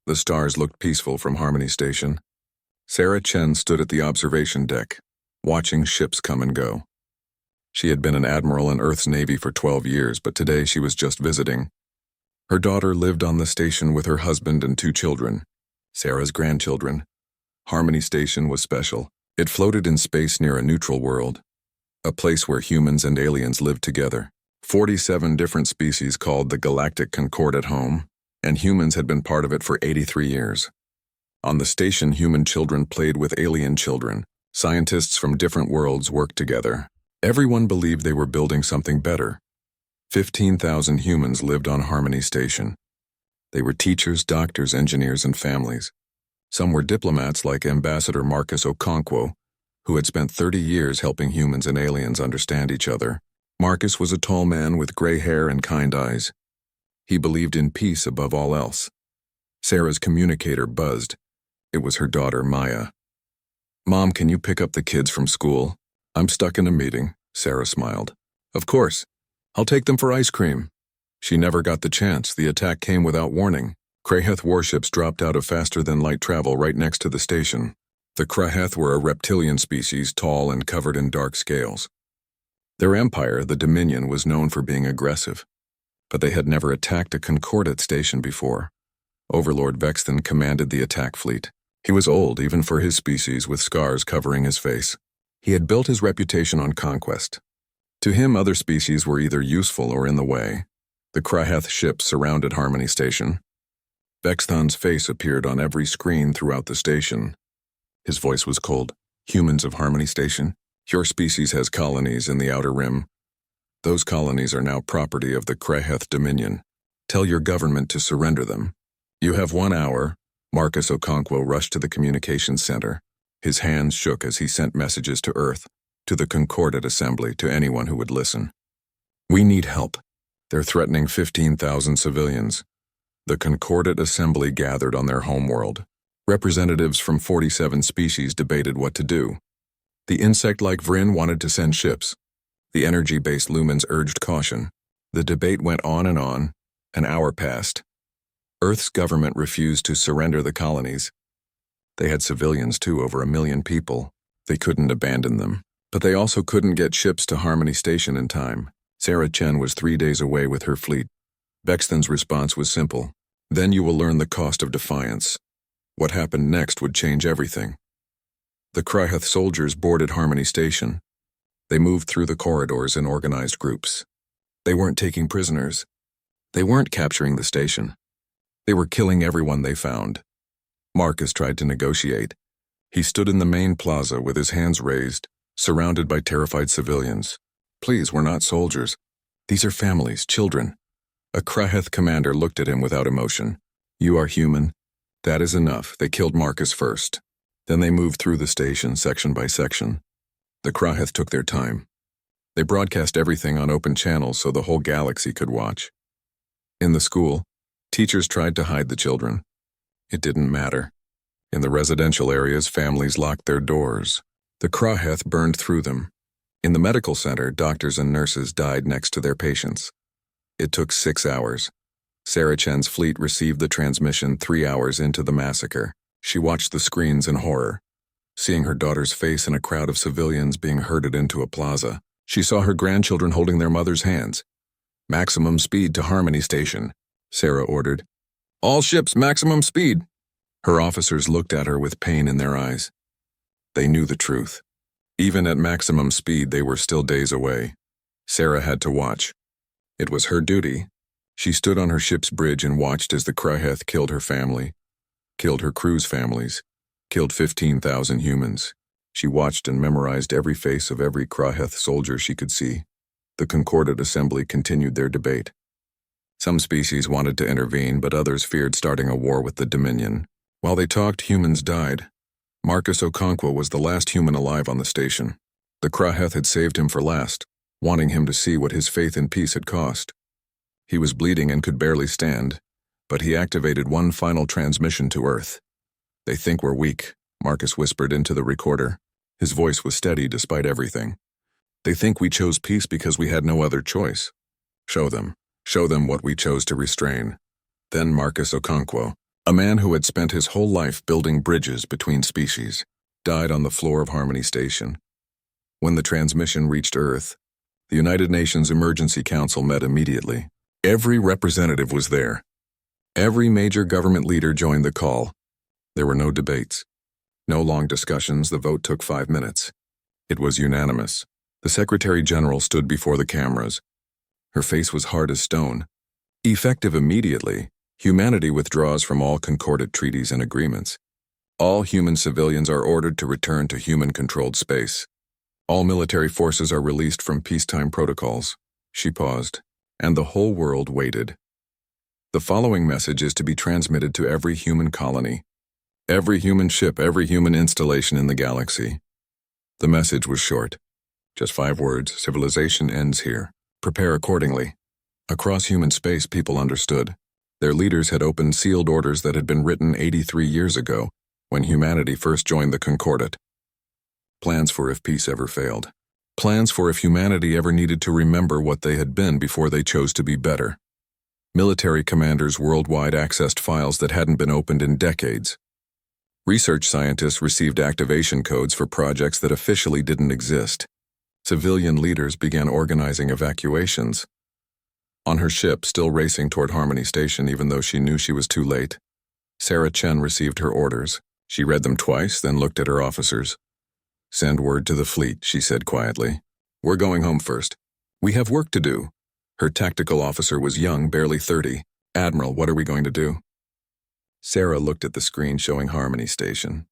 The stars looked peaceful from Harmony Station. Sarah Chen stood at the observation deck, watching ships come and go. She had been an admiral in Earth's Navy for 12 years, but today she was just visiting. Her daughter lived on the station with her husband and 2 children, Sarah's grandchildren. Harmony Station was special. It floated in space near a neutral world, a place where humans and aliens lived together. 47 different species called the Galactic Concordat home, and humans had been part of it for 83 years. On the station, human children played with alien children. Scientists from different worlds worked together. Everyone believed they were building something better. 15,000 humans lived on Harmony Station. They were teachers, doctors, engineers, and families. Some were diplomats like Ambassador Marcus Okonkwo, who had spent 30 years helping humans and aliens understand each other. Marcus was a tall man with gray hair and kind eyes. He believed in peace above all else. Sarah's communicator buzzed. It was her daughter, Maya. "Mom, can you pick up the kids from school? I'm stuck in a meeting," Sarah smiled. "Of course. I'll take them for ice cream." She never got the chance. The attack came without warning. Kraheth warships dropped out of faster-than-light travel right next to the station. The Kraheth were a reptilian species, tall and covered in dark scales. Their empire, the Dominion, was known for being aggressive, but they had never attacked a Concordat station before. Overlord Vexton commanded the attack fleet. He was old, even for his species, with scars covering his face. He had built his reputation on conquest. To him, other species were either useful or in the way. The Kraheth ships surrounded Harmony Station. Vexton's face appeared on every screen throughout the station. His voice was cold. "Humans of Harmony Station, your species has colonies in the Outer Rim. Those colonies are now property of the Kraheth Dominion. Tell your government to surrender them. You have 1 hour." Marcus Okonkwo rushed to the communications center. His hands shook as he sent messages to Earth, to the Concordat Assembly, to anyone who would listen. "We need help. They're threatening 15,000 civilians." The Concordat Assembly gathered on their homeworld. Representatives from 47 species debated what to do. The insect-like Vryn wanted to send ships. The energy-based Lumens urged caution. The debate went on and on. An hour passed. Earth's government refused to surrender the colonies. They had civilians too, over 1 million people. They couldn't abandon them. But they also couldn't get ships to Harmony Station in time. Sarah Chen was 3 days away with her fleet. Vexton's response was simple. "Then you will learn the cost of defiance." What happened next would change everything. The Kraheth soldiers boarded Harmony Station. They moved through the corridors in organized groups. They weren't taking prisoners. They weren't capturing the station. They were killing everyone they found. Marcus tried to negotiate. He stood in the main plaza with his hands raised, surrounded by terrified civilians. "Please, we're not soldiers. These are families, children." A Kraheth commander looked at him without emotion. "You are human. That is enough." They killed Marcus first. Then they moved through the station, section by section. The Kraheth took their time. They broadcast everything on open channels so the whole galaxy could watch. In the school, teachers tried to hide the children. It didn't matter. In the residential areas, families locked their doors. The Kraheth burned through them. In the medical center, doctors and nurses died next to their patients. It took 6 hours. Sarah Chen's fleet received the transmission 3 hours into the massacre. She watched the screens in horror. Seeing her daughter's face in a crowd of civilians being herded into a plaza, she saw her grandchildren holding their mother's hands. "Maximum speed to Harmony Station," Sarah ordered. "All ships, maximum speed." Her officers looked at her with pain in their eyes. They knew the truth. Even at maximum speed, they were still days away. Sarah had to watch. It was her duty. She stood on her ship's bridge and watched as the Kraheth killed her family, killed her crew's families, killed 15,000 humans. She watched and memorized every face of every Kraheth soldier she could see. The Concordat Assembly continued their debate. Some species wanted to intervene, but others feared starting a war with the Dominion. While they talked, humans died. Marcus Okonkwo was the last human alive on the station. The Kraheth had saved him for last, wanting him to see what his faith in peace had cost. He was bleeding and could barely stand, but he activated one final transmission to Earth. "They think we're weak," Marcus whispered into the recorder. His voice was steady despite everything. "They think we chose peace because we had no other choice. Show them what we chose to restrain." Then Marcus Okonkwo, A man who had spent his whole life building bridges between species died on the floor of Harmony Station. When the transmission reached Earth, the United Nations Emergency Council met immediately. Every representative was there. Every major government leader joined the call. There were no debates. No long discussions. The vote took 5 minutes. It was unanimous. The Secretary General stood before the cameras. Her face was hard as stone. Effective immediately, humanity withdraws from all concordant treaties and agreements. All human civilians are ordered to return to human-controlled space. All military forces are released from peacetime protocols. She paused, and the whole world waited. The following message is to be transmitted to every human colony, every human ship, every human installation in the galaxy. The message was short. Just 5 words: civilization ends here. Prepare accordingly. Across human space, people understood. Their leaders had opened sealed orders that had been written 83 years ago, when humanity first joined the Concordat. Plans for if peace ever failed. Plans for if humanity ever needed to remember what they had been before they chose to be better. Military commanders worldwide accessed files that hadn't been opened in decades. Research scientists received activation codes for projects that officially didn't exist. Civilian leaders began organizing evacuations. On her ship, still racing toward Harmony Station even though she knew she was too late, Sarah Chen received her orders. She read them twice, then looked at her officers. "Send word to the fleet," she said quietly. "We're going home first. We have work to do." Her tactical officer was young, barely 30. "Admiral, what are we going to do?" Sarah looked at the screen showing Harmony Station.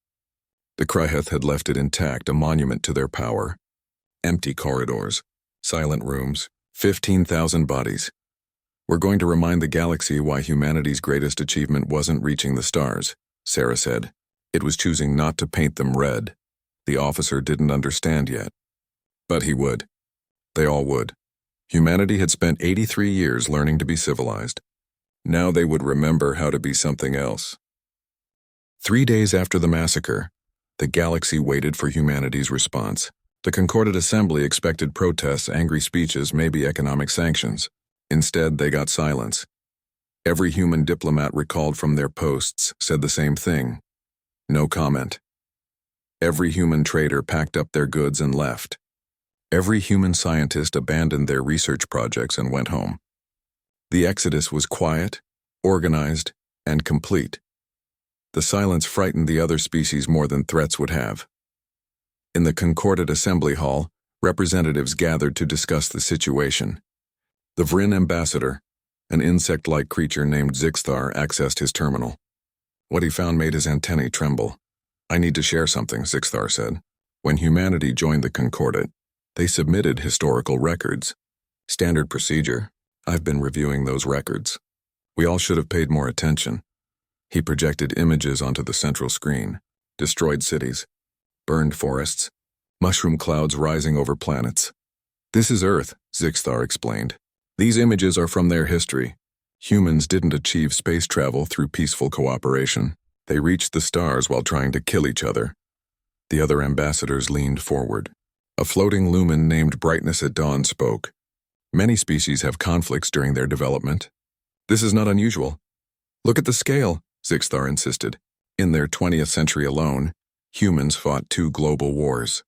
The Kryheth had left it intact, a monument to their power. Empty corridors, silent rooms, 15,000 bodies. "We're going to remind the galaxy why humanity's greatest achievement wasn't reaching the stars," Sarah said. It was choosing not to paint them red. The officer didn't understand yet. But he would. They all would. Humanity had spent 83 years learning to be civilized. Now they would remember how to be something else. 3 days after the massacre, the galaxy waited for humanity's response. The Concordat Assembly expected protests, angry speeches, maybe economic sanctions. Instead, they got silence. Every human diplomat recalled from their posts said the same thing. No comment. Every human trader packed up their goods and left. Every human scientist abandoned their research projects and went home. The exodus was quiet, organized, and complete. The silence frightened the other species more than threats would have. In the Concordat Assembly Hall, representatives gathered to discuss the situation. The Vryn ambassador, an insect-like creature named Zixthar, accessed his terminal. What he found made his antennae tremble. "I need to share something," Zixthar said. "When humanity joined the Concordat, they submitted historical records. Standard procedure. I've been reviewing those records. We all should have paid more attention." He projected images onto the central screen. Destroyed cities, burned forests, mushroom clouds rising over planets. "This is Earth," Zixthar explained. "These images are from their history. Humans didn't achieve space travel through peaceful cooperation. They reached the stars while trying to kill each other." The other ambassadors leaned forward. A floating lumen named Brightness at Dawn spoke. "Many species have conflicts during their development. This is not unusual. Look at the scale," Zixthar insisted. "In their 20th century alone, humans fought 2 global wars.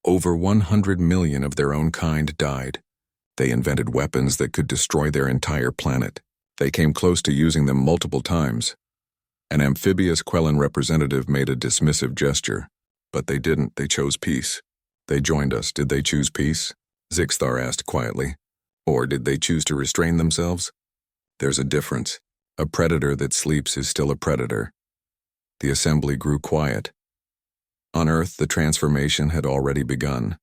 Over 100 million of their own kind died. They invented weapons that could destroy their entire planet. They came close to using them multiple times." An amphibious Quellan representative made a dismissive gesture. "But they didn't. They chose peace. They joined us. Did they choose peace?" Zixthar asked quietly. "Or did they choose to restrain themselves? There's a difference. A predator that sleeps is still a predator." The assembly grew quiet. On Earth, the transformation had already begun.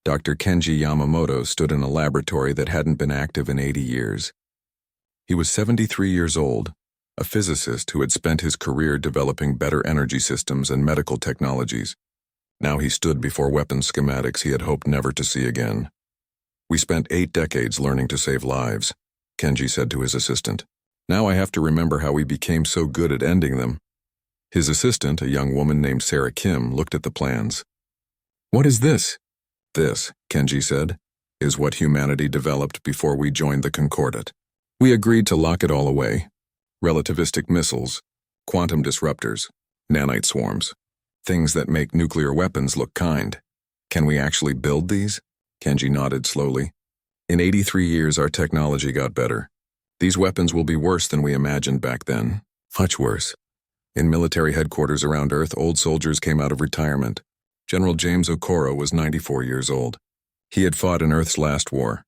Dr. Kenji Yamamoto stood in a laboratory that hadn't been active in 80 years. He was 73 years old, a physicist who had spent his career developing better energy systems and medical technologies. Now he stood before weapons schematics he had hoped never to see again. "We spent 8 decades learning to save lives," Kenji said to his assistant. "Now I have to remember how we became so good at ending them." His assistant, a young woman named Sarah Kim, looked at the plans. "What is this?" "This," Kenji said, "is what humanity developed before we joined the Concordat. We agreed to lock it all away. Relativistic missiles, Quantum disruptors, nanite swarms, things that make nuclear weapons look kind. Can we actually build these? Kenji nodded slowly. In 83 years, our technology got better. These weapons will be worse than we imagined back then. Much worse. In military headquarters around Earth, old soldiers came out of retirement. General James Okoro was 94 years old. He had fought in Earth's last war,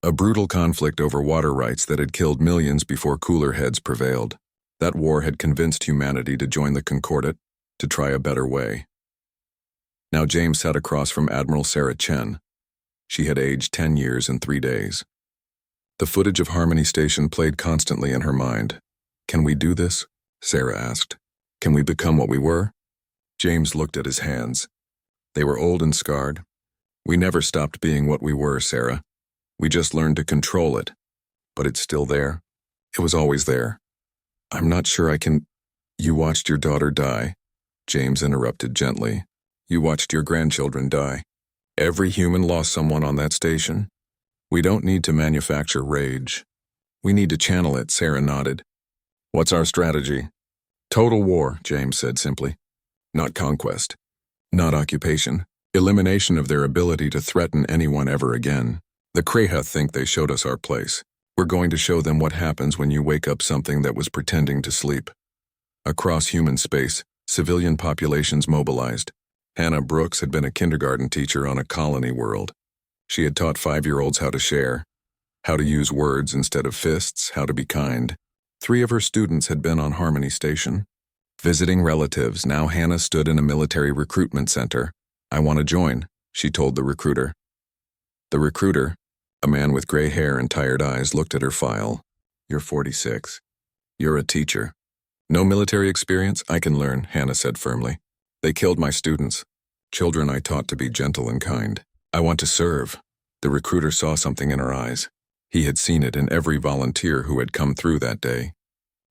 a brutal conflict over water rights that had killed millions before cooler heads prevailed. That war had convinced humanity to join the Concordat, to try a better way. Now James sat across from Admiral Sarah Chen. She had aged 10 years and 3 days. The footage of Harmony Station played constantly in her mind. Can we do this? Sarah asked. Can we become what we were? James looked at his hands. They were old and scarred. We never stopped being what we were, Sarah. We just learned to control it. But it's still there. It was always there. I'm not sure I can... You watched your daughter die, James interrupted gently. You watched your grandchildren die. Every human lost someone on that station. We don't need to manufacture rage. We need to channel it, Sarah nodded. What's our strategy? Total war, James said simply. Not conquest. Not occupation. Elimination of their ability to threaten anyone ever again. The Kraheth think they showed us our place. We're going to show them what happens when you wake up something that was pretending to sleep. Across human space, civilian populations mobilized. Hannah Brooks had been a kindergarten teacher on a colony world. She had taught 5-year-olds how to share, how to use words instead of fists, how to be kind. 3 of her students had been on Harmony Station. Visiting relatives, now Hannah stood in a military recruitment center. I want to join, she told the recruiter. The recruiter, a man with gray hair and tired eyes, looked at her file. You're 46. You're a teacher. No military experience? I can learn, Hannah said firmly. They killed my students. Children I taught to be gentle and kind. I want to serve. The recruiter saw something in her eyes. He had seen it in every volunteer who had come through that day.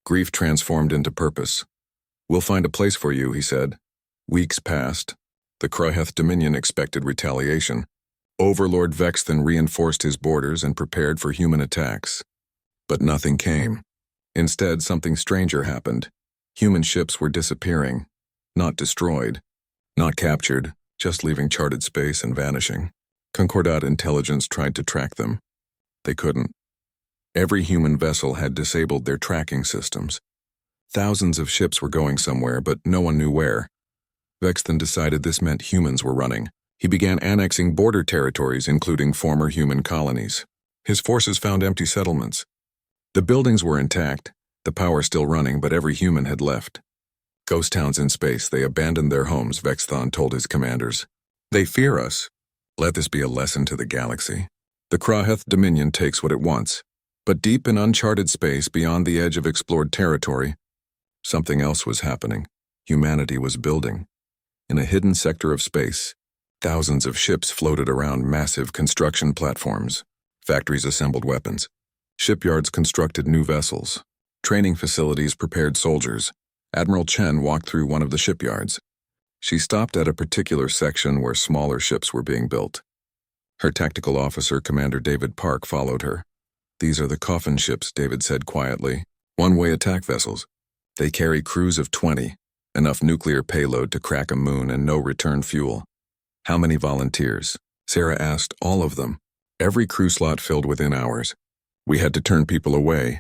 Grief transformed into purpose. We'll find a place for you, he said. Weeks passed. The Kraheth Dominion expected retaliation. Overlord Vexthan reinforced his borders and prepared for human attacks. But nothing came. Instead, something stranger happened. Human ships were disappearing. Not destroyed. Not captured, just leaving charted space and vanishing. Concordat intelligence tried to track them. They couldn't. Every human vessel had disabled their tracking systems. Thousands of ships were going somewhere, but no one knew where. Vexthan decided this meant humans were running. He began annexing border territories, including former human colonies. His forces found empty settlements. The buildings were intact, the power still running, but every human had left. Ghost towns in space, they abandoned their homes, Vexthan told his commanders. They fear us. Let this be a lesson to the galaxy. The Kraheth Dominion takes what it wants, but deep in uncharted space beyond the edge of explored territory, something else was happening. Humanity was building. In a hidden sector of space, thousands of ships floated around massive construction platforms. Factories assembled weapons. Shipyards constructed new vessels. Training facilities prepared soldiers. Admiral Chen walked through one of the shipyards. She stopped at a particular section where smaller ships were being built. Her tactical officer, Commander David Park, followed her. These are the coffin ships, David said quietly. One-way attack vessels. They carry crews of 20, enough nuclear payload to crack a moon and no return fuel. How many volunteers? Sarah asked. All of them. Every crew slot filled within hours. We had to turn people away.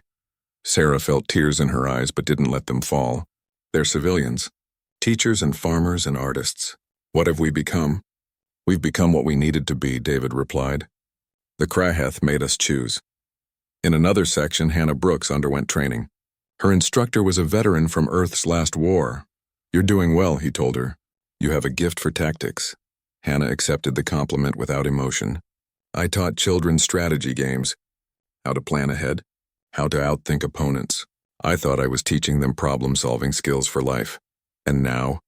Sarah felt tears in her eyes but didn't let them fall. They're civilians. Teachers and farmers and artists. What have we become? We've become what we needed to be, David replied. The Kraheth made us choose. In another section, Hannah Brooks underwent training. Her instructor was a veteran from Earth's last war. You're doing well, he told her. You have a gift for tactics. Hannah accepted the compliment without emotion. I taught children strategy games. How to plan ahead. How to outthink opponents. I thought I was teaching them problem-solving skills for life. And now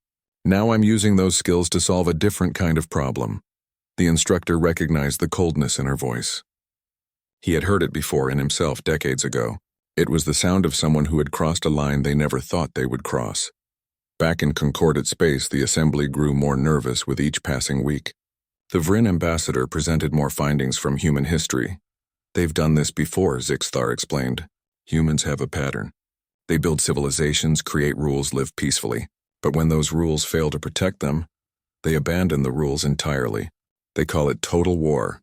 I'm using those skills to solve a different kind of problem. The instructor recognized the coldness in her voice. He had heard it before in himself decades ago. It was the sound of someone who had crossed a line they never thought they would cross. Back in Concordat space, the assembly grew more nervous with each passing week. The Vryn ambassador presented more findings from human history. They've done this before, Zixthar explained. Humans have a pattern. They build civilizations, create rules, live peacefully. But when those rules fail to protect them, they abandon the rules entirely. They call it total war.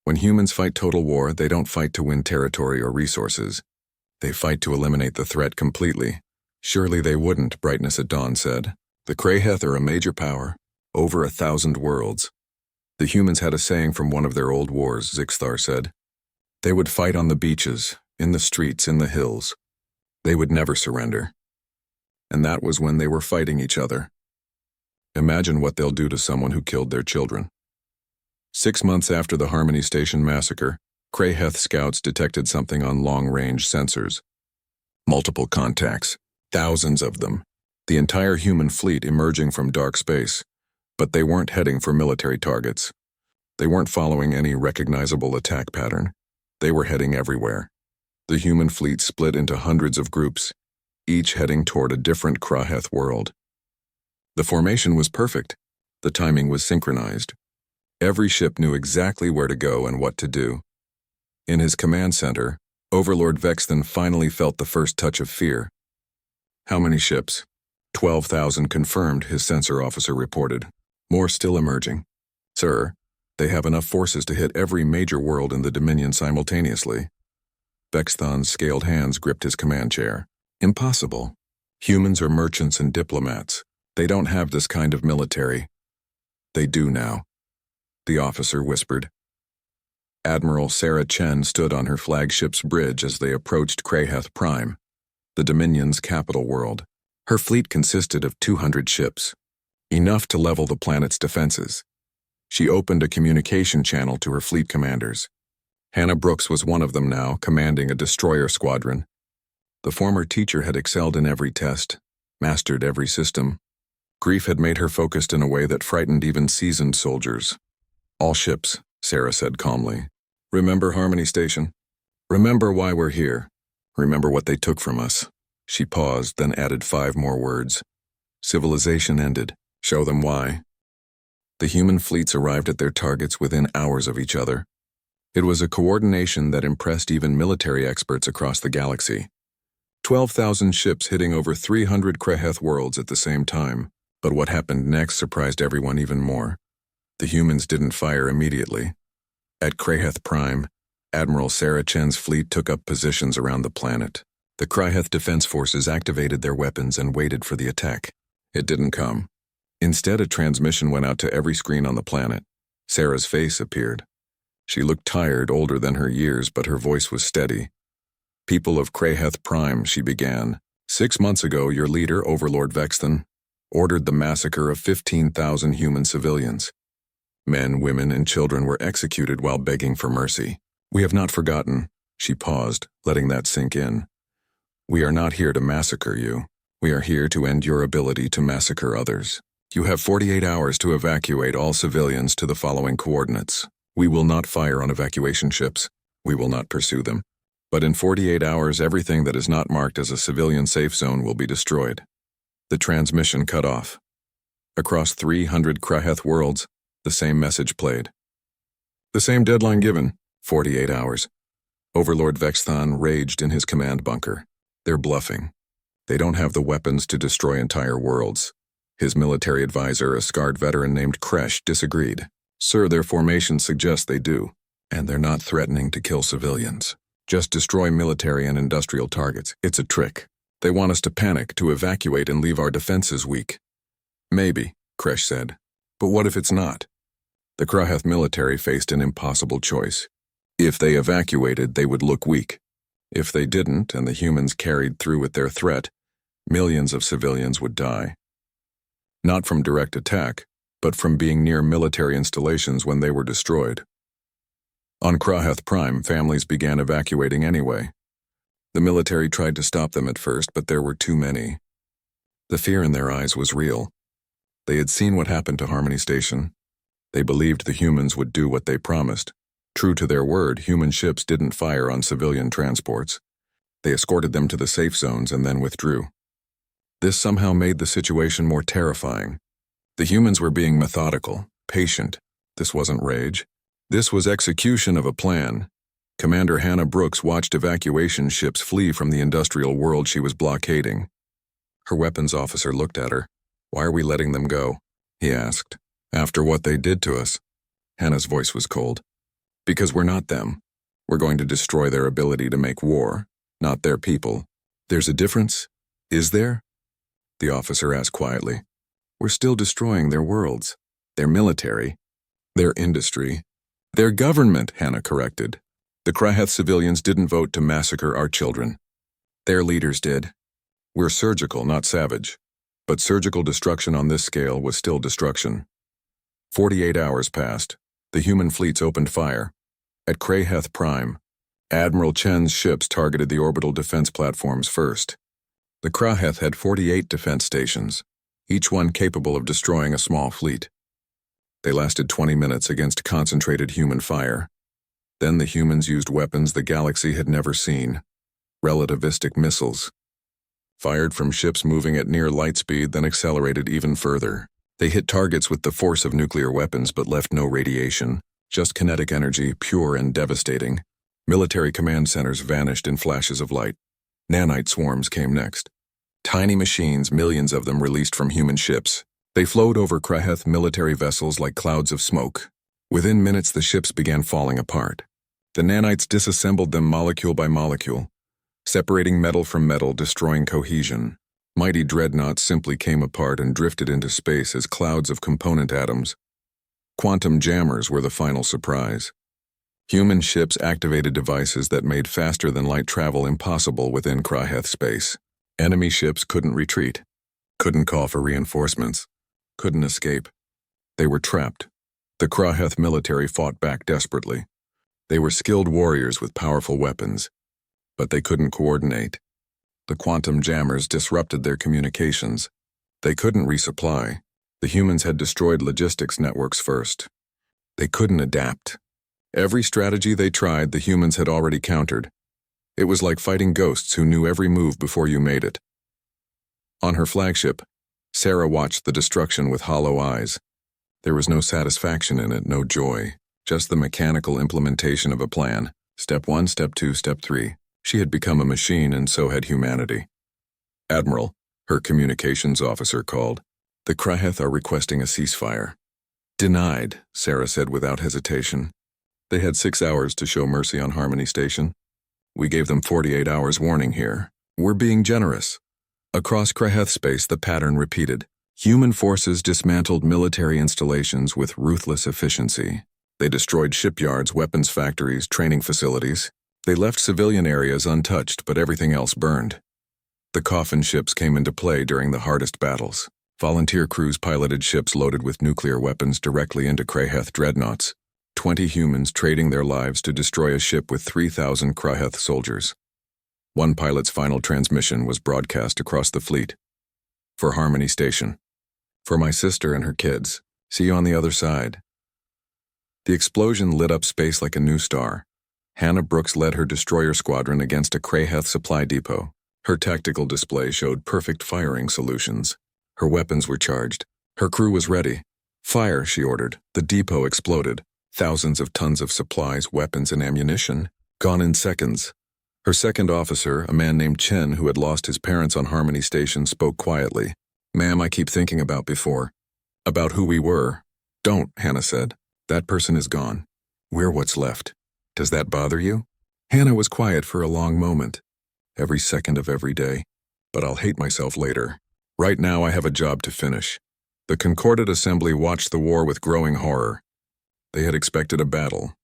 When humans fight total war, they don't fight to win territory or resources. They fight to eliminate the threat completely. Surely they wouldn't, Brightness at Dawn said. The Kraheth are a major power, over 1,000 worlds. The humans had a saying from one of their old wars, Zixthar said. They would fight on the beaches, in the streets, in the hills. They would never surrender. And that was when they were fighting each other. Imagine what they'll do to someone who killed their children. 6 months after the Harmony Station massacre, Kraheth scouts detected something on long-range sensors. Multiple contacts, thousands of them. The entire human fleet emerging from dark space. But they weren't heading for military targets. They weren't following any recognizable attack pattern. They were heading everywhere. The human fleet split into hundreds of groups, each heading toward a different Kraheth world. The formation was perfect. The timing was synchronized. Every ship knew exactly where to go and what to do. In his command center, Overlord Vexthan finally felt the first touch of fear. How many ships? 12,000 confirmed, his sensor officer reported. More still emerging. Sir, they have enough forces to hit every major world in the Dominion simultaneously. Vexthan's scaled hands gripped his command chair. Impossible. Humans are merchants and diplomats. They don't have this kind of military. They do now. The officer whispered. Admiral Sarah Chen stood on her flagship's bridge as they approached Kraheth Prime, the Dominion's capital world. Her fleet consisted of 200 ships, enough to level the planet's defenses. She opened a communication channel to her fleet commanders. Hannah Brooks was one of them now, commanding a destroyer squadron. The former teacher had excelled in every test, mastered every system. Grief had made her focused in a way that frightened even seasoned soldiers. All ships, Sarah said calmly. Remember Harmony Station? Remember why we're here. Remember what they took from us. She paused, then added 5 more words. Civilization ended. Show them why. The human fleets arrived at their targets within hours of each other. It was a coordination that impressed even military experts across the galaxy. 12,000 ships hitting over 300 Kraheth worlds at the same time. But what happened next surprised everyone even more. The humans didn't fire immediately. At Kraheth Prime, Admiral Sarah Chen's fleet took up positions around the planet. The Kraheth Defense Forces activated their weapons and waited for the attack. It didn't come. Instead, a transmission went out to every screen on the planet. Sarah's face appeared. She looked tired, older than her years, but her voice was steady. People of Kraheth Prime, she began. 6 months ago, your leader, Overlord Vexthan, ordered the massacre of 15,000 human civilians. Men, women, and children were executed while begging for mercy. We have not forgotten. She paused, letting that sink in. We are not here to massacre you. We are here to end your ability to massacre others. You have 48 hours to evacuate all civilians to the following coordinates. We will not fire on evacuation ships. We will not pursue them. But in 48 hours, everything that is not marked as a civilian safe zone will be destroyed. The transmission cut off. Across 300 Kraheth worlds, the same message played. The same deadline given, 48 hours. Overlord Vexthan raged in his command bunker. They're bluffing. They don't have the weapons to destroy entire worlds. His military advisor, a scarred veteran named Kresh, disagreed. Sir, their formation suggests they do, and they're not threatening to kill civilians. Just destroy military and industrial targets. It's a trick. They want us to panic, to evacuate and leave our defenses weak. Maybe, Kresh said. But what if it's not? The Kraheth military faced an impossible choice. If they evacuated, they would look weak. If they didn't, and the humans carried through with their threat, millions of civilians would die. Not from direct attack, but from being near military installations when they were destroyed. On Kraheth Prime, families began evacuating anyway. The military tried to stop them at first, but there were too many. The fear in their eyes was real. They had seen what happened to Harmony Station. They believed the humans would do what they promised. True to their word, human ships didn't fire on civilian transports. They escorted them to the safe zones and then withdrew. This somehow made the situation more terrifying. The humans were being methodical, patient. This wasn't rage. This was execution of a plan. Commander Hannah Brooks watched evacuation ships flee from the industrial world she was blockading. Her weapons officer looked at her. "Why are we letting them go?" he asked. "After what they did to us." Hannah's voice was cold. "Because we're not them. We're going to destroy their ability to make war, not their people." "There's a difference? Is there?" the officer asked quietly. "We're still destroying their worlds, their military, their industry, their government," Hannah corrected. "The Kraheth civilians didn't vote to massacre our children. Their leaders did. We're surgical, not savage. But surgical destruction on this scale was still destruction." 48 hours passed. The human fleets opened fire. At Kraheth Prime, Admiral Chen's ships targeted the orbital defense platforms first. The Kraheth had 48 defense stations, each one capable of destroying a small fleet. They lasted 20 minutes against concentrated human fire. Then the humans used weapons the galaxy had never seen: relativistic missiles. Fired from ships moving at near light speed, then accelerated even further. They hit targets with the force of nuclear weapons but left no radiation, just kinetic energy, pure and devastating. Military command centers vanished in flashes of light. Nanite swarms came next. Tiny machines, millions of them released from human ships. They flowed over Kraheth military vessels like clouds of smoke. Within minutes, the ships began falling apart. The nanites disassembled them molecule by molecule, separating metal from metal, destroying cohesion. Mighty dreadnoughts simply came apart and drifted into space as clouds of component atoms. Quantum jammers were the final surprise. Human ships activated devices that made faster-than-light travel impossible within Kraheth space. Enemy ships couldn't retreat, couldn't call for reinforcements, couldn't escape. They were trapped. The Kraheth military fought back desperately. They were skilled warriors with powerful weapons, but they couldn't coordinate. The quantum jammers disrupted their communications. They couldn't resupply. The humans had destroyed logistics networks first. They couldn't adapt. Every strategy they tried, the humans had already countered. It was like fighting ghosts who knew every move before you made it. On her flagship, Sarah watched the destruction with hollow eyes. There was no satisfaction in it, no joy, just the mechanical implementation of a plan. Step 1, Step 2, Step 3. She had become a machine, and so had humanity. "Admiral," her communications officer called. "The Kraheth are requesting a ceasefire." "Denied," Sarah said without hesitation. They had 6 hours to show mercy on Harmony Station. "We gave them 48 hours warning here. We're being generous." Across Kraheth space, the pattern repeated. Human forces dismantled military installations with ruthless efficiency. They destroyed shipyards, weapons factories, training facilities. They left civilian areas untouched, but everything else burned. The coffin ships came into play during the hardest battles. Volunteer crews piloted ships loaded with nuclear weapons directly into Kraheth dreadnoughts. 20 humans trading their lives to destroy a ship with 3,000 Kraheth soldiers. One pilot's final transmission was broadcast across the fleet. "For Harmony Station. For my sister and her kids. See you on the other side." The explosion lit up space like a new star. Hannah Brooks led her destroyer squadron against a Kraheth supply depot. Her tactical display showed perfect firing solutions. Her weapons were charged. Her crew was ready. "Fire," she ordered. The depot exploded. Thousands of tons of supplies, weapons, and ammunition, gone in seconds. Her second officer, a man named Chen who had lost his parents on Harmony Station, spoke quietly. "Ma'am, I keep thinking about before. About who we were." "Don't," Hannah said. "That person is gone. We're what's left. Does that bother you?" Hannah was quiet for a long moment. "Every second of every day. But I'll hate myself later. Right now I have a job to finish." The Concordate Assembly watched the war with growing horror. They had expected a battle.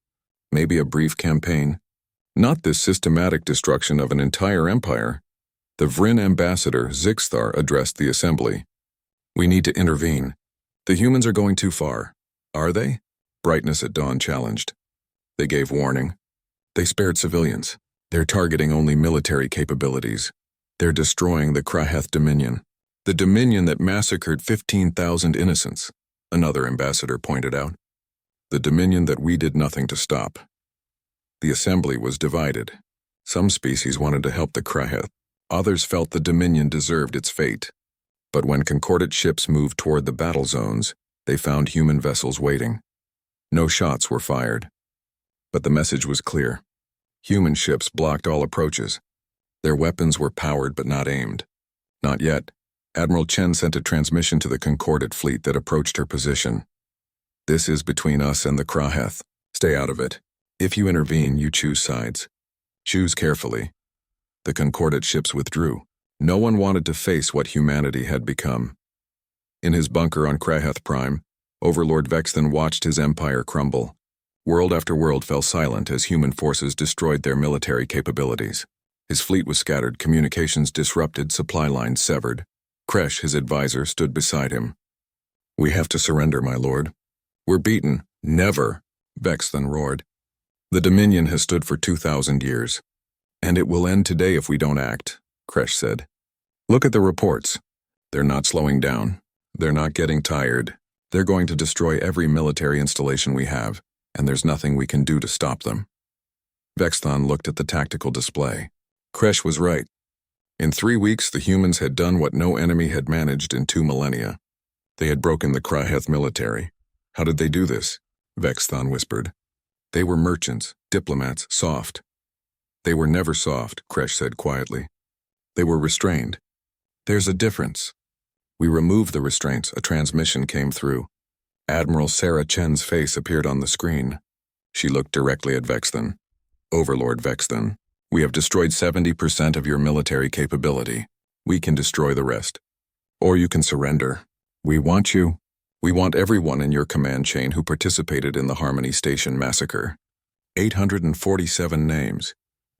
Maybe a brief campaign. Not this systematic destruction of an entire empire. The Vryn ambassador, Zixthar, addressed the assembly. "We need to intervene. The humans are going too far." "Are they?" Brightness at Dawn challenged. "They gave warning. They spared civilians. They're targeting only military capabilities. They're destroying the Kraheth Dominion. The Dominion that massacred 15,000 innocents," another ambassador pointed out. "The Dominion that we did nothing to stop." The assembly was divided. Some species wanted to help the Kraheth. Others felt the Dominion deserved its fate. But when Concordate ships moved toward the battle zones, they found human vessels waiting. No shots were fired. But the message was clear. Human ships blocked all approaches. Their weapons were powered but not aimed. Not yet. Admiral Chen sent a transmission to the Concordate fleet that approached her position. This is between us and the Kraheth. Stay out of it. If you intervene, you choose sides. Choose carefully. The Concordate ships withdrew. No one wanted to face what humanity had become. In his bunker on Kraheth Prime, Overlord Vexthan watched his empire crumble. World after world fell silent as human forces destroyed their military capabilities. His fleet was scattered, communications disrupted, supply lines severed. Kresh, his advisor, stood beside him. "We have to surrender, my lord." "We're beaten." "Never," Vexthan roared. "The Dominion has stood for 2,000 years. And it will end today if we don't act," Kresh said. "Look at the reports. They're not slowing down. They're not getting tired. They're going to destroy every military installation we have, and there's nothing we can do to stop them." Vexthan looked at the tactical display. Kresh was right. In 3 weeks, the humans had done what no enemy had managed in 2 millennia. They had broken the Kraheth military. How did they do this? Vexthan whispered. They were merchants, diplomats, soft. They were never soft, Kresh said quietly. They were restrained. There's a difference. We removed the restraints. A transmission came through. Admiral Sarah Chen's face appeared on the screen. She looked directly at Vexthan. "Overlord Vexthan, we have destroyed 70% of your military capability. We can destroy the rest. Or you can surrender. We want you. We want everyone in your command chain who participated in the Harmony Station massacre. 847 names.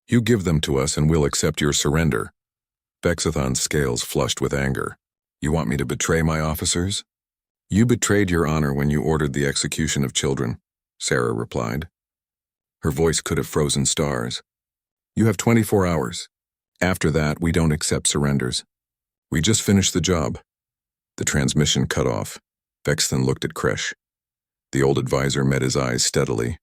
You give them to us and we'll accept your surrender." Vexthan's scales flushed with anger. "You want me to betray my officers?" "You betrayed your honor when you ordered the execution of children," Sarah replied. Her voice could have frozen stars. "You have 24 hours. After that, we don't accept surrenders. We just finished the job." The transmission cut off. Vexthan looked at Kresh. The old advisor met his eyes steadily.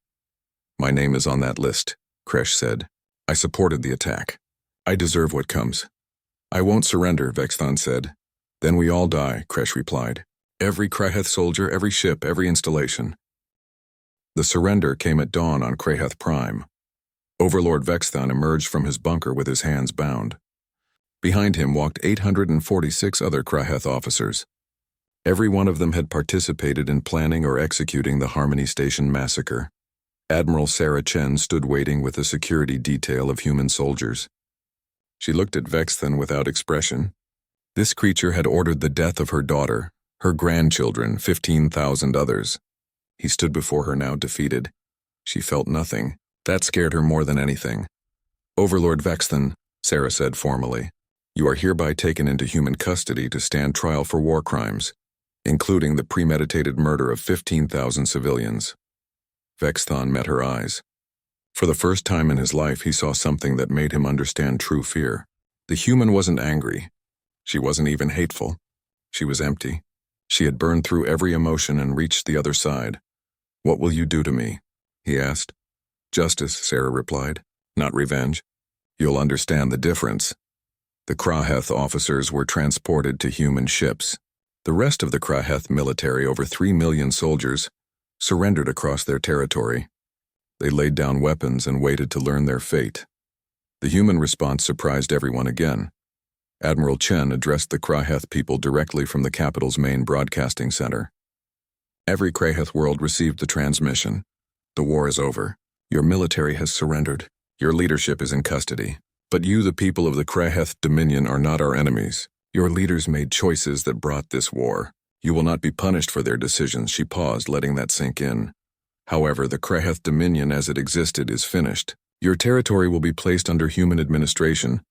"My name is on that list," Kresh said. "I supported the attack. I deserve what comes." "I won't surrender," Vexthan said. "Then we all die," Kresh replied. "Every Kraheth soldier, every ship, every installation." The surrender came at dawn on Kraheth Prime. Overlord Vexthan emerged from his bunker with his hands bound. Behind him walked 846 other Kraheth officers. Every one of them had participated in planning or executing the Harmony Station massacre. Admiral Sarah Chen stood waiting with a security detail of human soldiers. She looked at Vexthan without expression. This creature had ordered the death of her daughter, her grandchildren, 15,000 others. He stood before her now defeated. She felt nothing. That scared her more than anything. "Overlord Vexthan," Sarah said formally, "you are hereby taken into human custody to stand trial for war crimes, including the premeditated murder of 15,000 civilians." Vexthan met her eyes. For the first time in his life, he saw something that made him understand true fear. The human wasn't angry. She wasn't even hateful. She was empty. She had burned through every emotion and reached the other side. "What will you do to me?" he asked. "Justice," Sarah replied, "not revenge. You'll understand the difference." The Kraheth officers were transported to human ships. The rest of the Kraheth military, over 3 million soldiers, surrendered across their territory. They laid down weapons and waited to learn their fate. The human response surprised everyone again. Admiral Chen addressed the Kraheth people directly from the capital's main broadcasting center. Every Kraheth world received the transmission. "The war is over. Your military has surrendered. Your leadership is in custody. But you, the people of the Kraheth Dominion, are not our enemies. Your leaders made choices that brought this war. You will not be punished for their decisions." She paused, letting that sink in. "However, the Kraheth Dominion as it existed is finished. Your territory will be placed under human administration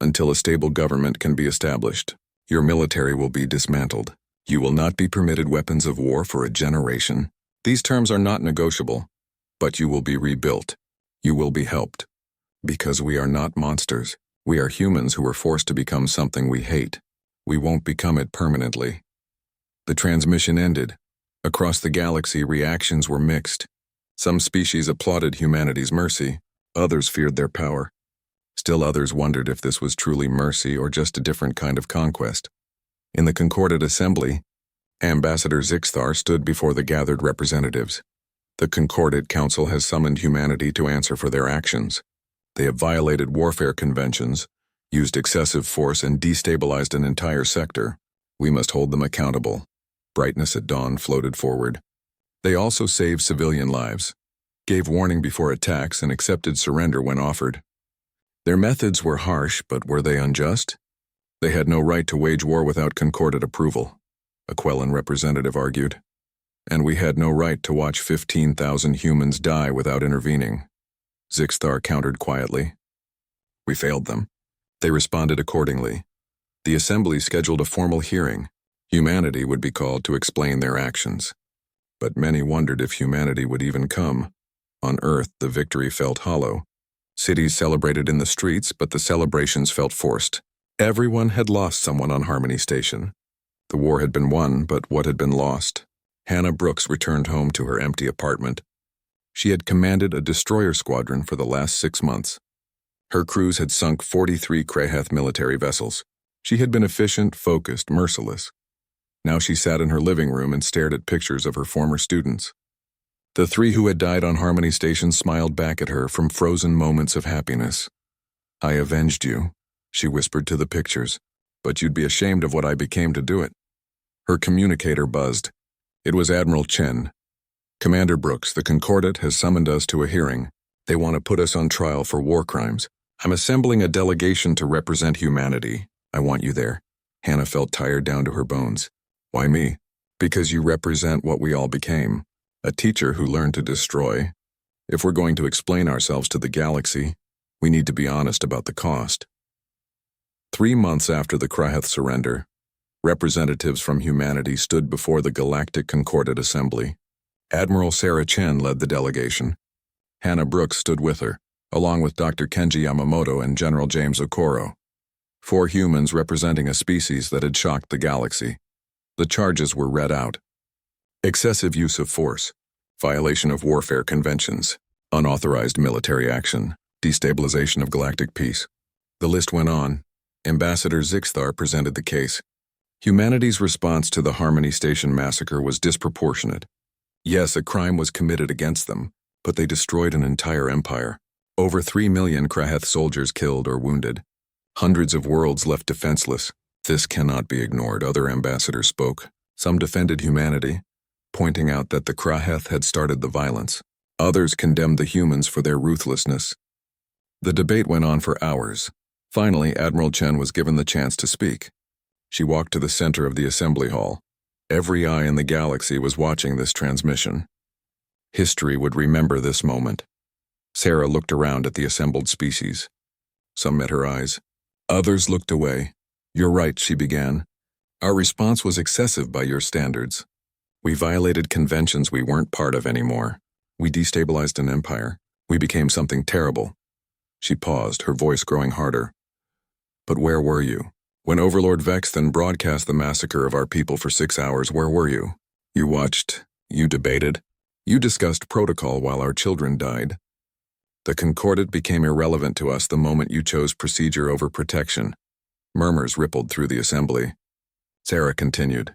until a stable government can be established. Your military will be dismantled. You will not be permitted weapons of war for a generation. These terms are not negotiable, but you will be rebuilt. You will be helped. Because we are not monsters. We are humans who were forced to become something we hate. We won't become it permanently." The transmission ended. Across the galaxy, reactions were mixed. Some species applauded humanity's mercy. Others feared their power. Still others wondered if this was truly mercy or just a different kind of conquest. In the Concordate Assembly, Ambassador Zixthar stood before the gathered representatives. "The Concordate Council has summoned humanity to answer for their actions. They have violated warfare conventions, used excessive force, and destabilized an entire sector. We must hold them accountable. Brightness at dawn floated forward. They also saved civilian lives, gave warning before attacks, and accepted surrender when offered. Their methods were harsh, but were they unjust? They had no right to wage war without concordant approval, a Quellan representative argued. And we had no right to watch 15,000 humans die without intervening. Zixthar countered quietly. We failed them. They responded accordingly. The assembly scheduled a formal hearing. Humanity would be called to explain their actions. But many wondered if humanity would even come. On Earth, the victory felt hollow. Cities celebrated in the streets, but the celebrations felt forced. Everyone had lost someone on Harmony Station. The war had been won, but what had been lost? Hannah Brooks returned home to her empty apartment. She had commanded a destroyer squadron for the last 6 months. Her crews had sunk 43 Kraheth military vessels. She had been efficient, focused, merciless. Now she sat in her living room and stared at pictures of her former students. The 3 who had died on Harmony Station smiled back at her from frozen moments of happiness. I avenged you, she whispered to the pictures, but you'd be ashamed of what I became to do it. Her communicator buzzed. It was Admiral Chen. Commander Brooks, the Concordat has summoned us to a hearing. They want to put us on trial for war crimes. I'm assembling a delegation to represent humanity. I want you there. Hannah felt tired down to her bones. Why me? Because you represent what we all became. A teacher who learned to destroy. If we're going to explain ourselves to the galaxy, we need to be honest about the cost. 3 months after the Kraheth surrender, representatives from humanity stood before the Galactic Concordat Assembly. Admiral Sarah Chen led the delegation. Hannah Brooks stood with her, along with Dr. Kenji Yamamoto and General James Okoro. 4 humans representing a species that had shocked the galaxy. The charges were read out. Excessive use of force, violation of warfare conventions, unauthorized military action, destabilization of galactic peace. The list went on. Ambassador Zixthar presented the case. Humanity's response to the Harmony Station massacre was disproportionate. Yes, a crime was committed against them, but they destroyed an entire empire. Over 3 million Kraheth soldiers killed or wounded. Hundreds of worlds left defenseless. This cannot be ignored, other ambassadors spoke. Some defended humanity, pointing out that the Kraheth had started the violence. Others condemned the humans for their ruthlessness. The debate went on for hours. Finally, Admiral Chen was given the chance to speak. She walked to the center of the assembly hall. Every eye in the galaxy was watching this transmission. History would remember this moment. Sarah looked around at the assembled species. Some met her eyes. Others looked away. You're right, she began. Our response was excessive by your standards. We violated conventions we weren't part of anymore. We destabilized an empire. We became something terrible. She paused, her voice growing harder. But where were you? When Overlord Vexthan broadcast the massacre of our people for 6 hours, where were you? You watched. You debated. You discussed protocol while our children died. The Concordat became irrelevant to us the moment you chose procedure over protection. Murmurs rippled through the assembly. Sarah continued.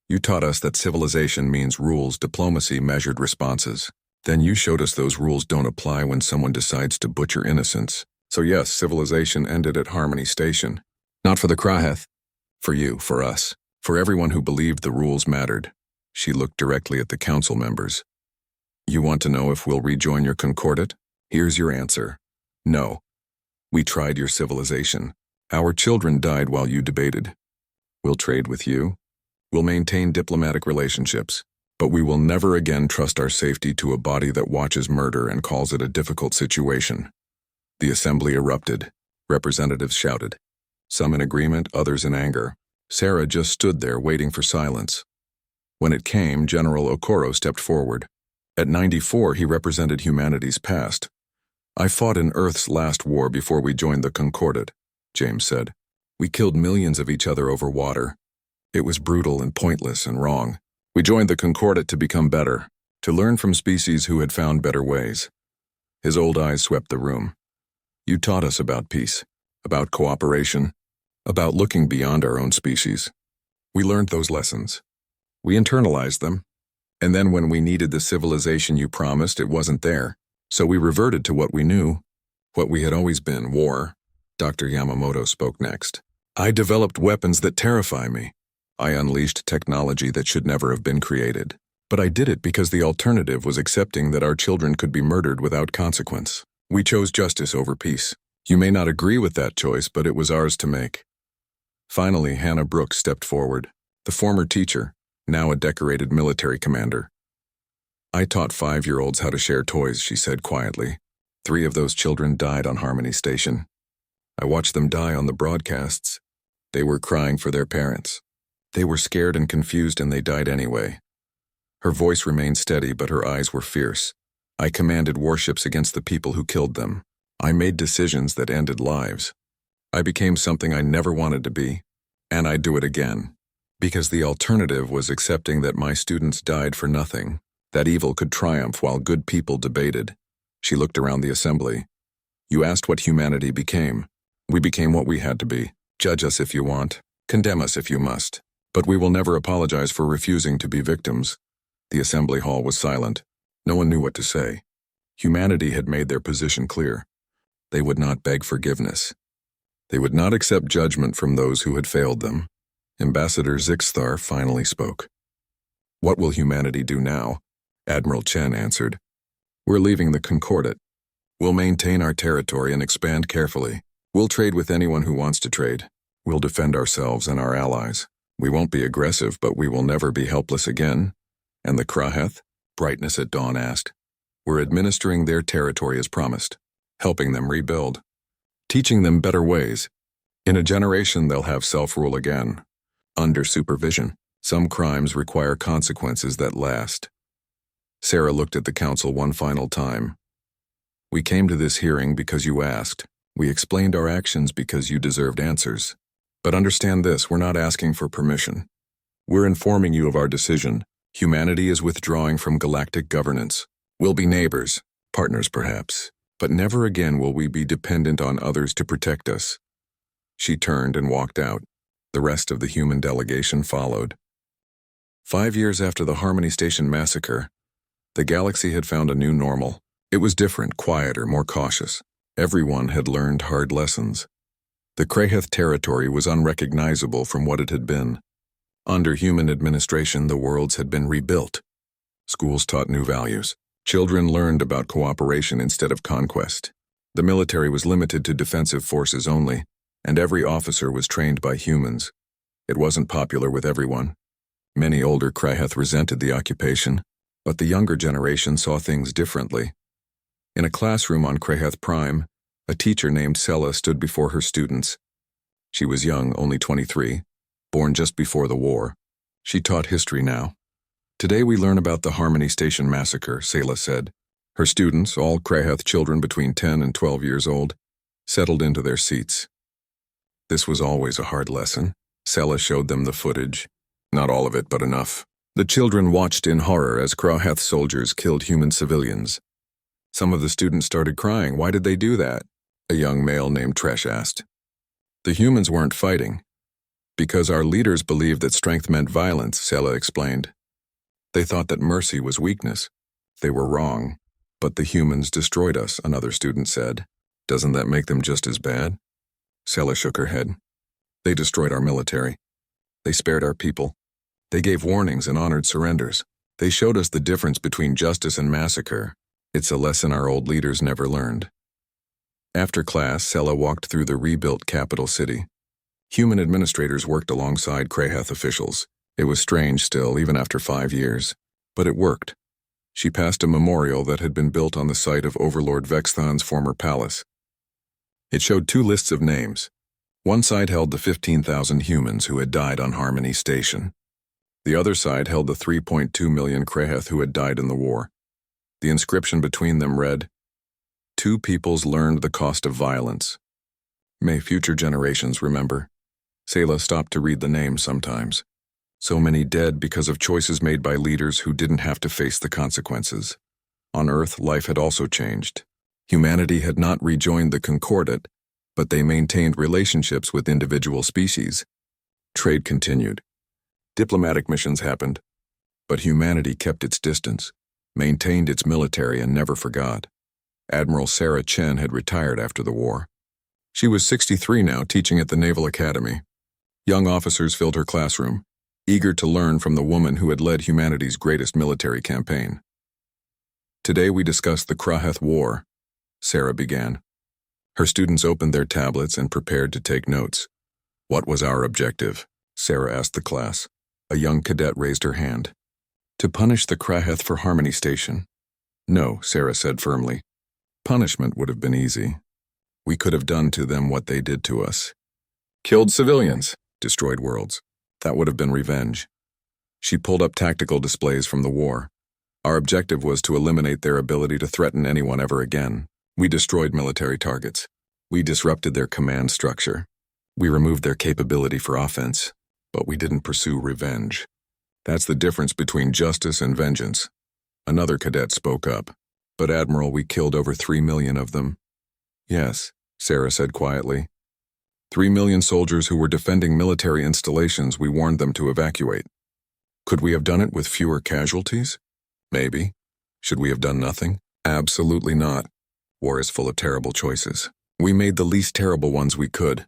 You taught us that civilization means rules, diplomacy, measured responses. Then you showed us those rules don't apply when someone decides to butcher innocents. So yes, civilization ended at Harmony Station. Not for the Kraheth. For you, for us, for everyone who believed the rules mattered. She looked directly at the council members. You want to know if we'll rejoin your Concordat? Here's your answer. No. We tried your civilization. Our children died while you debated. We'll trade with you. We'll maintain diplomatic relationships. But we will never again trust our safety to a body that watches murder and calls it a difficult situation. The assembly erupted. Representatives shouted. Some in agreement, others in anger. Sarah just stood there waiting for silence. When it came, General Okoro stepped forward. At 94, he represented humanity's past. I fought in Earth's last war before we joined the Concordat, James said. We killed millions of each other over water. It was brutal and pointless and wrong. We joined the Concordat to become better, to learn from species who had found better ways. His old eyes swept the room. You taught us about peace, about cooperation, about looking beyond our own species. We learned those lessons. We internalized them. And then when we needed the civilization you promised, it wasn't there. So we reverted to what we knew. What we had always been, war. Dr. Yamamoto spoke next. I developed weapons that terrify me. I unleashed technology that should never have been created. But I did it because the alternative was accepting that our children could be murdered without consequence. We chose justice over peace. You may not agree with that choice, but it was ours to make. Finally, Hannah Brooks stepped forward, the former teacher, now a decorated military commander. I taught 5-year-olds how to share toys, she said quietly. 3 of those children died on Harmony Station. I watched them die on the broadcasts. They were crying for their parents. They were scared and confused, and they died anyway. Her voice remained steady, but her eyes were fierce. I commanded warships against the people who killed them. I made decisions that ended lives. I became something I never wanted to be, and I'd do it again. Because the alternative was accepting that my students died for nothing, that evil could triumph while good people debated. She looked around the assembly. You asked what humanity became. We became what we had to be. Judge us if you want. Condemn us if you must. But we will never apologize for refusing to be victims. The assembly hall was silent. No one knew what to say. Humanity had made their position clear. They would not beg forgiveness. They would not accept judgment from those who had failed them. Ambassador Zixthar finally spoke. What will humanity do now? Admiral Chen answered. We're leaving the Concordat. We'll maintain our territory and expand carefully. We'll trade with anyone who wants to trade. We'll defend ourselves and our allies. We won't be aggressive, but we will never be helpless again. And the Kraheth? Brightness at Dawn asked. We're administering their territory as promised, helping them rebuild, teaching them better ways. In a generation, they'll have self-rule again, under supervision. Some crimes require consequences that last. Sarah looked at the council one final time. We came to this hearing because you asked. We explained our actions because you deserved answers. But understand this, we're not asking for permission. We're informing you of our decision. Humanity is withdrawing from galactic governance. We'll be neighbors, partners perhaps, but never again will we be dependent on others to protect us. She turned and walked out. The rest of the human delegation followed. 5 years after the Harmony Station massacre, the galaxy had found a new normal. It was different, quieter, more cautious. Everyone had learned hard lessons. The Kraheth territory was unrecognizable from what it had been. Under human administration, the worlds had been rebuilt. Schools taught new values. Children learned about cooperation instead of conquest. The military was limited to defensive forces only, and every officer was trained by humans. It wasn't popular with everyone. Many older Kraheth resented the occupation, but the younger generation saw things differently. In a classroom on Kraheth Prime, a teacher named Sela stood before her students. She was young, only 23, born just before the war. She taught history now. Today we learn about the Harmony Station massacre, Sela said. Her students, all Kraheth children between 10 and 12 years old, settled into their seats. This was always a hard lesson. Sela showed them the footage. Not all of it, but enough. The children watched in horror as Kraheth soldiers killed human civilians. Some of the students started crying. Why did they do that? A young male named Tresh asked. The humans weren't fighting. Because our leaders believed that strength meant violence, Sela explained. They thought that mercy was weakness. They were wrong. But the humans destroyed us, another student said. Doesn't that make them just as bad? Sela shook her head. They destroyed our military. They spared our people. They gave warnings and honored surrenders. They showed us the difference between justice and massacre. It's a lesson our old leaders never learned. After class, Sela walked through the rebuilt capital city. Human administrators worked alongside Kraheth officials. It was strange still, even after 5 years. But it worked. She passed a memorial that had been built on the site of Overlord Vexthan's former palace. It showed 2 lists of names. One side held the 15,000 humans who had died on Harmony Station. The other side held the 3.2 million Kraheth who had died in the war. The inscription between them read, "Two peoples learned the cost of violence. May future generations remember." Sela stopped to read the names sometimes. So many dead because of choices made by leaders who didn't have to face the consequences. On Earth, life had also changed. Humanity had not rejoined the Concordat, but they maintained relationships with individual species. Trade continued. Diplomatic missions happened, but humanity kept its distance, maintained its military, and never forgot. Admiral Sarah Chen had retired after the war. She was 63 now, teaching at the Naval Academy. Young officers filled her classroom, eager to learn from the woman who had led humanity's greatest military campaign. Today we discuss the HFY War, Sarah began. Her students opened their tablets and prepared to take notes. What was our objective? Sarah asked the class. A young cadet raised her hand. To punish the HFY for Harmony Station. No, Sarah said firmly. Punishment would have been easy. We could have done to them what they did to us. Killed civilians, destroyed worlds. That would have been revenge. She pulled up tactical displays from the war. Our objective was to eliminate their ability to threaten anyone ever again. We destroyed military targets. We disrupted their command structure. We removed their capability for offense, but we didn't pursue revenge. That's the difference between justice and vengeance. Another cadet spoke up. But Admiral, we killed over 3 million of them. Yes, Sarah said quietly. 3 million soldiers who were defending military installations we warned them to evacuate. Could we have done it with fewer casualties? Maybe. Should we have done nothing? Absolutely not. War is full of terrible choices. We made the least terrible ones we could.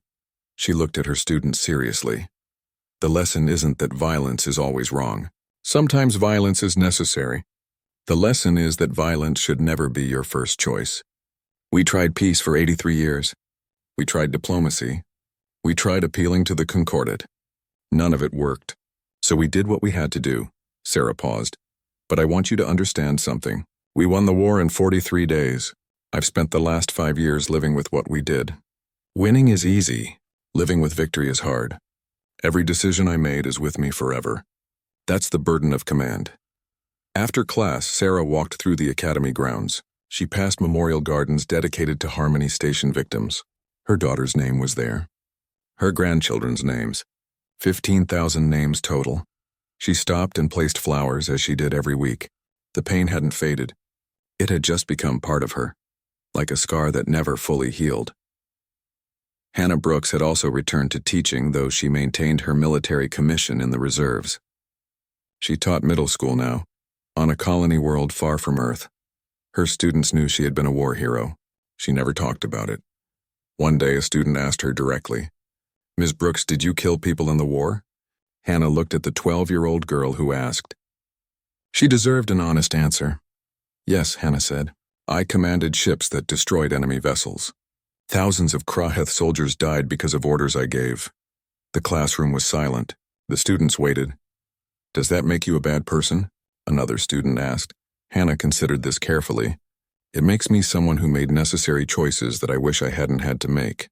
She looked at her students seriously. The lesson isn't that violence is always wrong. Sometimes violence is necessary. The lesson is that violence should never be your first choice. We tried peace for 83 years. We tried diplomacy. We tried appealing to the Concordat. None of it worked. So we did what we had to do. Sarah paused. But I want you to understand something. We won the war in 43 days. I've spent the last 5 years living with what we did. Winning is easy. Living with victory is hard. Every decision I made is with me forever. That's the burden of command. After class, Sarah walked through the academy grounds. She passed memorial gardens dedicated to Harmony Station victims. Her daughter's name was there. Her grandchildren's names. 15,000 names total. She stopped and placed flowers as she did every week. The pain hadn't faded. It had just become part of her, like a scar that never fully healed. Hannah Brooks had also returned to teaching, though she maintained her military commission in the reserves. She taught middle school now, on a colony world far from Earth. Her students knew she had been a war hero. She never talked about it. One day a student asked her directly, "Ms. Brooks, did you kill people in the war?" Hannah looked at the 12-year-old girl who asked. She deserved an honest answer. Yes, Hannah said. I commanded ships that destroyed enemy vessels. Thousands of HFY soldiers died because of orders I gave. The classroom was silent. The students waited. Does that make you a bad person? Another student asked. Hannah considered this carefully. It makes me someone who made necessary choices that I wish I hadn't had to make.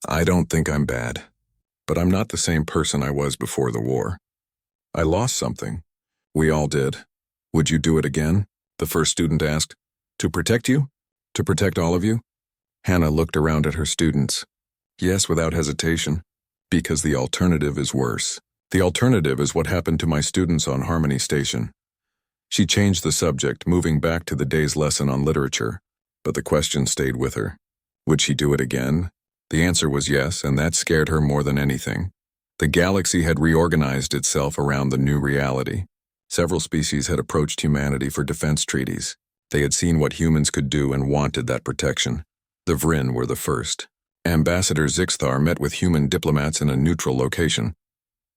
I don't think I'm bad. But I'm not the same person I was before the war. I lost something. We all did. Would you do it again? The first student asked. To protect you? To protect all of you? Hannah looked around at her students. Yes, without hesitation. Because the alternative is worse. The alternative is what happened to my students on Harmony Station. She changed the subject, moving back to the day's lesson on literature. But the question stayed with her. Would she do it again? The answer was yes, and that scared her more than anything. The galaxy had reorganized itself around the new reality. Several species had approached humanity for defense treaties. They had seen what humans could do and wanted that protection. The Vryn were the first. Ambassador Zixthar met with human diplomats in a neutral location.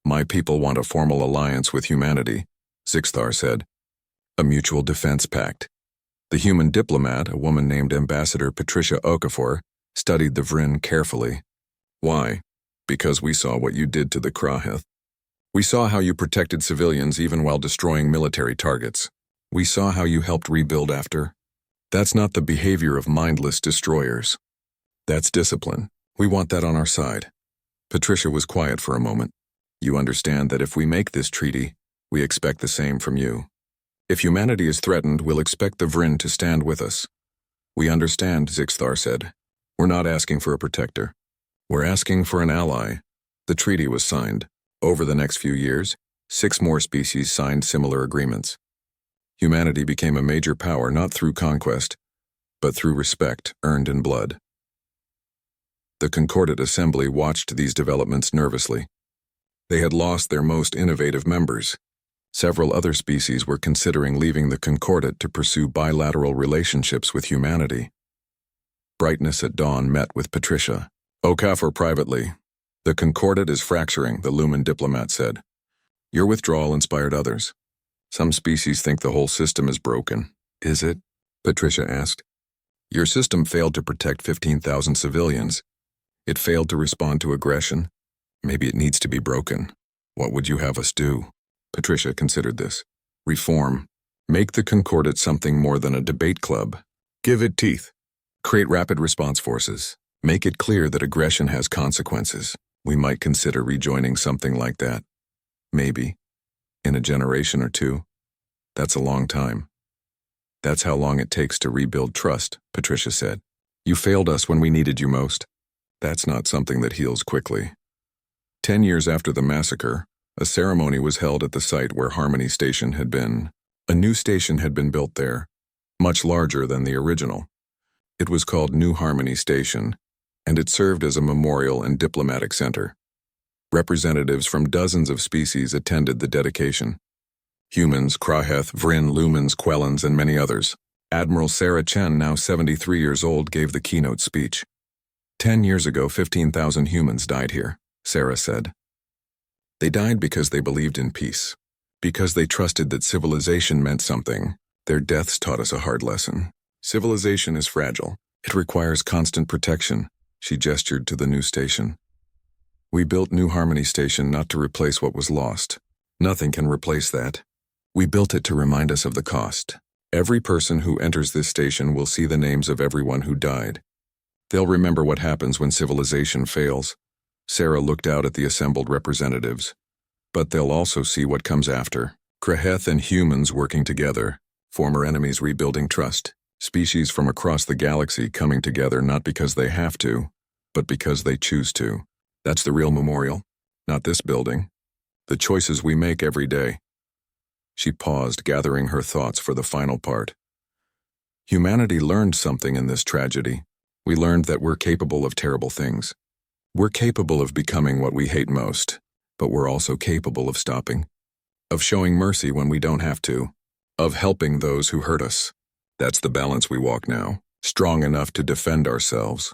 My people want a formal alliance with humanity, Zixthar said. A mutual defense pact. The human diplomat, a woman named Ambassador Patricia Okafor, studied the Vryn carefully. Why? Because we saw what you did to the HFY. We saw how you protected civilians even while destroying military targets. We saw how you helped rebuild after. That's not the behavior of mindless destroyers. That's discipline. We want that on our side. Patricia was quiet for a moment. You understand that if we make this treaty, we expect the same from you. If humanity is threatened, we'll expect the Vryn to stand with us. We understand, Zixthar said. We're not asking for a protector. We're asking for an ally. The treaty was signed. Over the next few years, 6 more species signed similar agreements. Humanity became a major power not through conquest, but through respect earned in blood. The Concordat Assembly watched these developments nervously. They had lost their most innovative members. Several other species were considering leaving the Concordat to pursue bilateral relationships with humanity. Brightness at dawn met with Patricia. Okafor privately. The Concordat is fracturing, the Lumen diplomat said. Your withdrawal inspired others. Some species think the whole system is broken. Is it? Patricia asked. Your system failed to protect 15,000 civilians. It failed to respond to aggression. Maybe it needs to be broken. What would you have us do? Patricia considered this. Reform. Make the Concordat something more than a debate club. Give it teeth. Create rapid response forces. Make it clear that aggression has consequences. We might consider rejoining something like that. Maybe. In a generation or two. That's a long time. That's how long it takes to rebuild trust, Patricia said. You failed us when we needed you most. That's not something that heals quickly. 10 years after the massacre, a ceremony was held at the site where Harmony Station had been. A new station had been built there, much larger than the original. It was called New Harmony Station, and it served as a memorial and diplomatic center. Representatives from dozens of species attended the dedication. Humans, Kraheth, Vryn, Lumens, Quellans, and many others. Admiral Sarah Chen, now 73 years old, gave the keynote speech. 10 years ago, 15,000 humans died here, Sarah said. They died because they believed in peace, because they trusted that civilization meant something. Their deaths taught us a hard lesson. Civilization is fragile. It requires constant protection. She gestured to the new station. We built New Harmony Station not to replace what was lost. Nothing can replace that. We built it to remind us of the cost. Every person who enters this station will see the names of everyone who died. They'll remember what happens when civilization fails. Sarah looked out at the assembled representatives. But they'll also see what comes after. Kraheth and humans working together. Former enemies rebuilding trust. Species from across the galaxy coming together not because they have to, but because they choose to. That's the real memorial, not this building. The choices we make every day. She paused, gathering her thoughts for the final part. Humanity learned something in this tragedy. We learned that we're capable of terrible things. We're capable of becoming what we hate most, but we're also capable of stopping, of showing mercy when we don't have to, of helping those who hurt us. That's the balance we walk now, strong enough to defend ourselves,